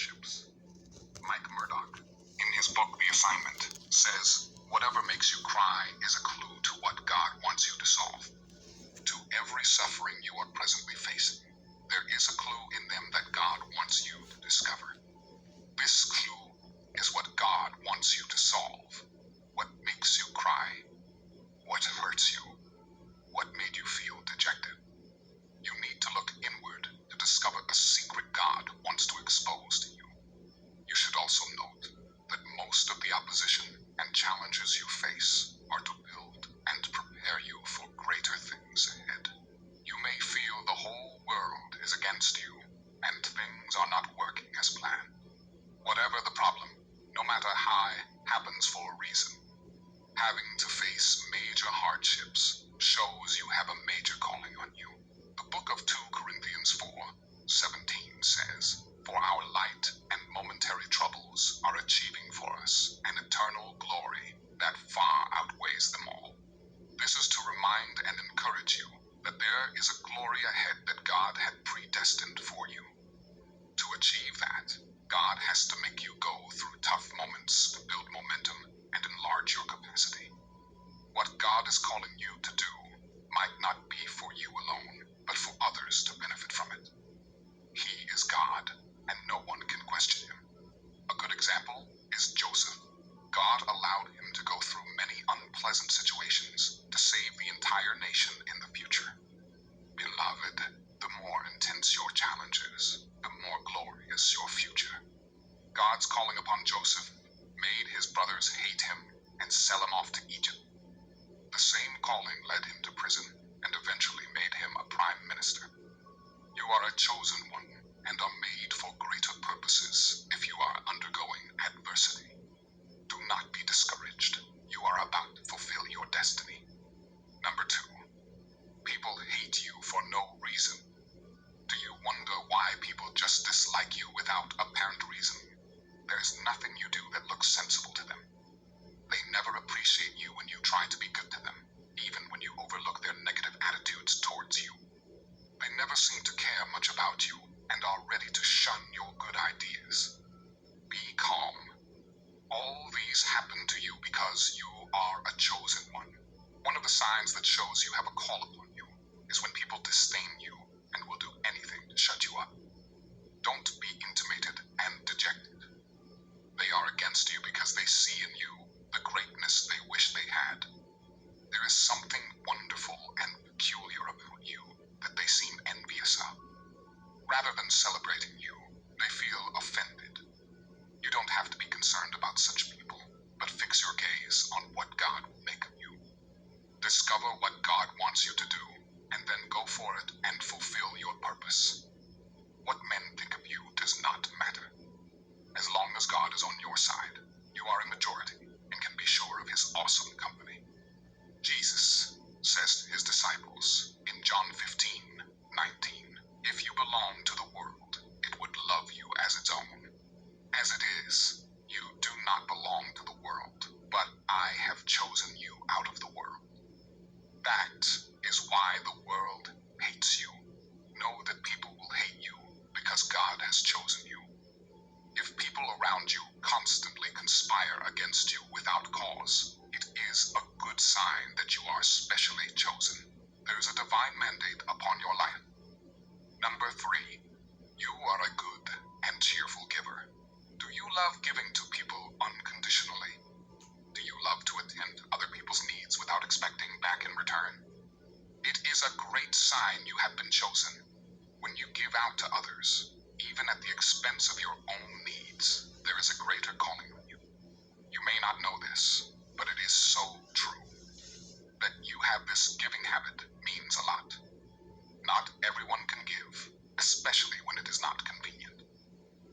hardships. Mike Murdock, in his book The Assignment, says, "Whatever makes you cry is a clue to what God wants you to solve. To every suffering you are presently facing, there is a clue in them that God wants you to discover. This clue is what God wants you to solve. What makes you cry? What hurts you? What made you feel dejected? You need to look inward to discover a secret God wants to expose to you. You should also note that most of the opposition and challenges you face are to build and prepare you for greater things ahead. You may feel the whole world is against you and things are not working as planned. Whatever the problem, no matter how, happens for a reason. Having to face major hardships shows you have a major calling on you. The book of 2 Corinthians 4:17 says, "For our light and momentary troubles are achieving for us an eternal glory that far outweighs them all." This is to remind and encourage you that there is a glory ahead that God had predestined for you. To achieve that, God has to make you go through tough moments to build momentum and enlarge your capacity. What God is calling you to do might not be for you alone, but for others to benefit from it. He is God, and no one can question him. A good example is Joseph. God allowed him to go through many unpleasant situations to save the entire nation in the future. Beloved, the more intense your challenges, the more glorious your future. God's calling upon Joseph made his brothers hate him and sell him off to Egypt. The same calling led him to prison and eventually made him a prime minister. You are a chosen one and are made for greater purposes if you are undergoing adversity. Do not be discouraged. You are about to fulfill your destiny. Number 2, people hate you for no reason. Do you wonder why people just dislike you without apparent reason? There is nothing you do that looks sensible to them. They never appreciate you when you try to be good to them, even when you overlook their negative attitudes towards you. They never seem to care much about you and are ready to shun your good ideas. Be calm. All these happen to you because you are a chosen one. One of the signs that shows you have a call upon you is when people disdain you and will do anything to shut you up. Don't be intimidated and dejected. They are against you because they see in you the greatness they wish they had. There is something wonderful and peculiar about you that they seem envious of. Rather than celebrating you, they feel offended. You don't have to be concerned about such people, but fix your gaze on what God will make of you. Discover what God wants you to do, and then go for it and fulfill your purpose. What men think of you does not matter. As long as God is on your side, you are a majority and can be sure of his awesome company. Jesus says to his disciples in John 15:19, "If you belong to the world, it would love you as its own. As it is, you do not belong to the world, but I have chosen you out of the world. That is why the world hates you. Know that people will hate you because God has chosen you. If people around you constantly conspire against you without cause, it is a good sign that you are specially chosen. There is a divine mandate upon your life. Number 3, you are a good and cheerful giver. Do you love giving to people unconditionally? Do you love to attend to other people's needs without expecting back in return? It is a great sign you have been chosen. When you give out to others, even at the expense of your own needs, there is a greater calling on you. You may not know this, but it is so true. That you have this giving habit means a lot. Not everyone can give, especially when it is not convenient.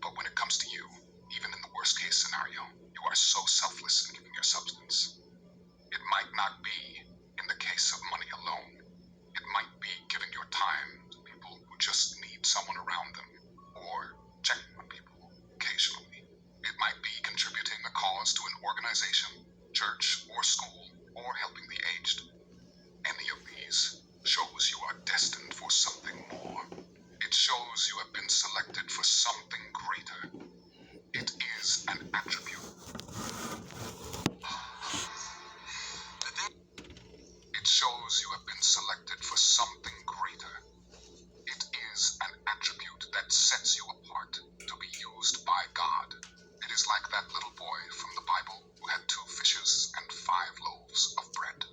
But when it comes to you, even in the worst case scenario, you are so selfless in giving your substance. It might not be in the case of money alone. It might be giving your time to people who just need someone around them, or checking on people occasionally. It might be contributing a cause to an organization, church, or school, or helping the aged. Any of these shows you are destined for something more. It shows you have been selected for something greater. is an attribute. It shows you have been selected for something greater. It is an attribute that sets you apart to be used by God. It is like that little boy from the Bible who had 2 fishes and 5 loaves of bread.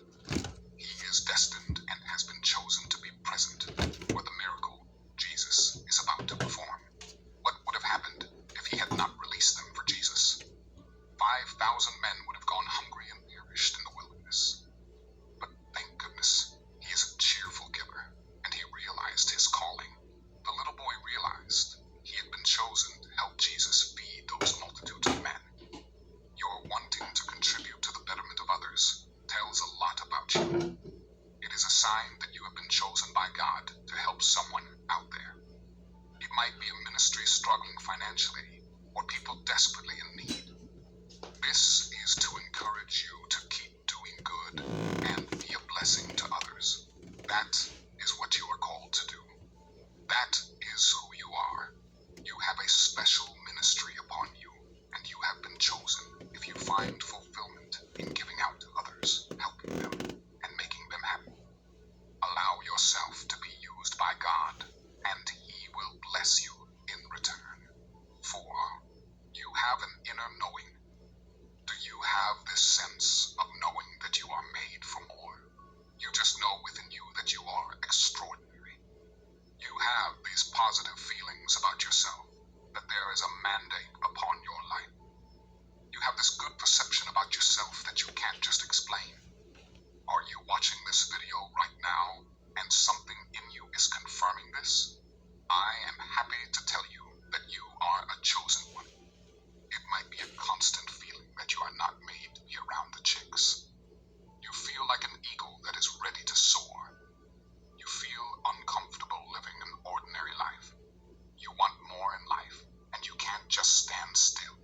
He is destined and has been chosen to be present for the miracle Jesus is about to perform. What would have happened if he had not released them for Jesus? 5,000 men would have gone hungry and perished in the wilderness. But thank goodness, he is a cheerful giver, and he realized his calling. The little boy realized he had been chosen to help Jesus feed those multitudes of men. Your wanting to contribute to the betterment of others tells a lot about you. It is a sign that you have been chosen by God to help someone out there. It might be a ministry struggling financially, or people desperately in need. This is to encourage you to keep doing good and be a blessing to others. That is what you are called to do. That is who you are. You have a special ministry upon you, and you have been chosen if you find fulfillment in giving out to others, helping them, and making them happy. Allow yourself to be used by God, and He will bless you in return. For you have an inner knowing. Do you have this sense of knowing that you are made for more? You just know within you that you are extraordinary. You have these positive feelings about yourself, that there is a mandate upon your life. You have this good perception about yourself that you can't just explain. Are you watching this video right now, and something in you is confirming this? I am happy to tell you that you are a chosen one. It might be a constant feeling that you are not made to be around the chicks. You feel like an eagle that is ready to soar. You feel uncomfortable living an ordinary life. You want more in life, and you can't just stand still.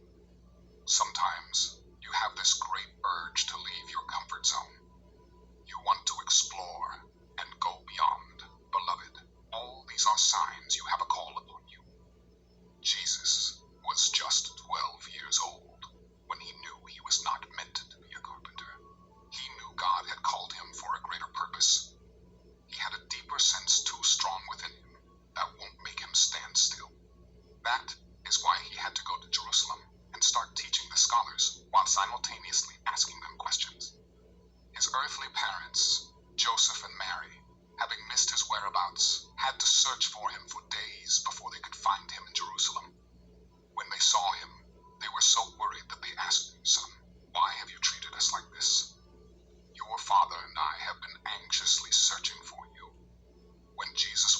Sometimes you have this great urge to leave your comfort zone. You want to explore and go beyond. Beloved, all these are signs you have a call upon you. Jesus was just 12 years old when he knew he was not meant to be a carpenter. He knew God had called him for a greater purpose. He had a deeper sense too strong within him that won't make him stand still. That is why he had to go to Jerusalem and start teaching the scholars while simultaneously asking them questions. His earthly parents, Joseph and Mary, having missed his whereabouts, had to search for him for days before they could find him in Jerusalem. When they saw him, they were so worried that they asked him, "Son, why have you treated us like this? Your father and I have been anxiously searching for you." When Jesus